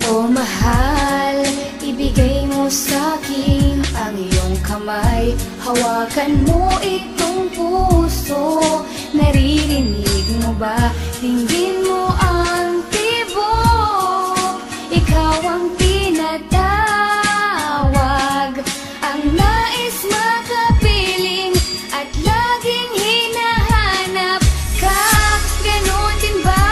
Oh mahal, ibigay mo sa'kin ang iyong kamay. Hawakan mo itong puso. Naririnig mo ba? Dinggin mo ang tibok. Ikaw ang tinatawag, ang nais makapiling at laging hinahanap ka. Ganon din ba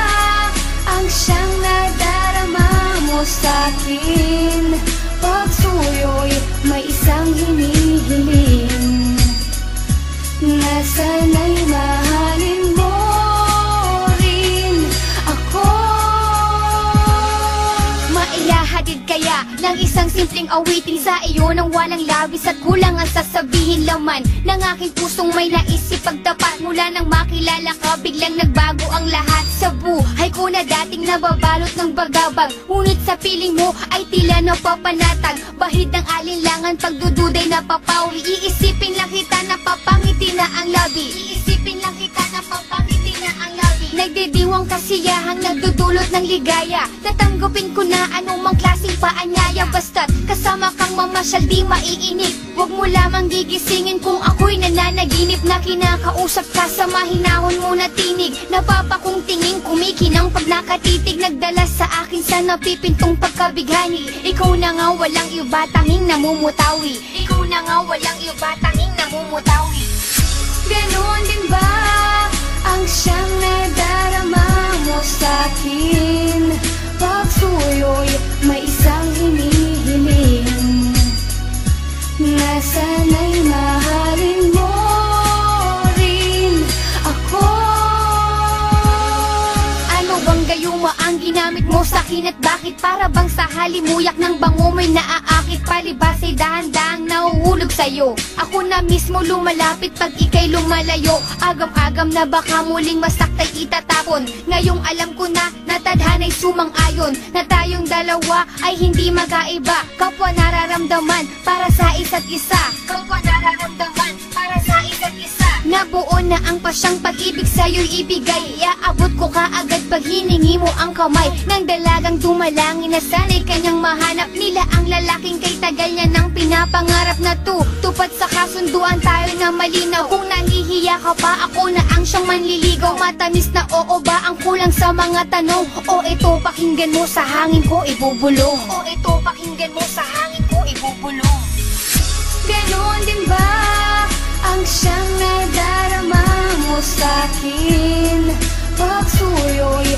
ang siyang nadarama mo sa'kin? Pagsuyo'y may isang hinihiling na sana'y mahalin mo rin ako. Maihahatid kaya ng isang simpleng awitin sa iyo nang walang labis at kulang ang sasabihin laman ng aking pusong may nais ipagtapat. Mula nang makilala ka, biglang nagbago ang lahat sa buhay ko na dating nababalot ng bagabag. Ngunit sa piling mo ay tila napapanatag. Bahid ng alinlangan, pagdududay napapawi. Iisipin lang kita na papangiti na ang labi. Iisipin lang kita na papangiti na ang labi. Nagdidiwang kasiyahang nagdudulot ng ligaya. Tatanggapin ko na anumang klaseng paanyaya. Basta't kasama kang mamasyal di maiinip. Huwag mo lamang gigisingin kung ako'y nananaginip na kinakausap ka sa mahinahon mo na tinig. Napapakong tingin kumikinang pag nakatitig, nagdala sa akin sa napipintong pagkabighani. Ikaw na nga walang iba tanging namumutawi. Ikaw na nga walang iba tanging namumutawi. Ganon din ba ang siyang nadarama mo sa'kin? Pagsuyo'y may isang hinihiling na sana'y mahalin mo rin ako. Ano bang gayuma ang ginamit mo sa'kin at bakit para bang sa halimuyak ng bango may naaakit? Palibas ay dahan-dahang nauhulog sa'yo. Ako na mismo lumalapit pag ika'y lumalayo. Agam-agam na baka muling masaktay itatapon. Ngayong alam ko na tadhana'y sumang-ayon na tayong dalawa ay hindi magkaiba. Kapwa nararamdaman para sa isa't isa. Kapwa nararamdaman para sa isa't isa. Nabuo na ang pasyang pag-ibig sa'yo'y ibigay. Iaabot ko kaagad pag hiningi mo ang kamay ng dalagang dumalangin na sana'y kanyang mahanap. Nila ang lalaking kay tagal niya nang pinapangarap na tupad sa kasunduan tayo na malinaw. Kung nahihiya ka pa, ako na ang siyang manliligaw. Matamis na oo ba ang kulang sa mga tanong? O ito pakinggan mo sa hangin ko ibubulong. O ito pakinggan mo sa hangin ko ibubulong. Ganon din ba ang siyang nadarama mo sa'kin? Pagsuyo'y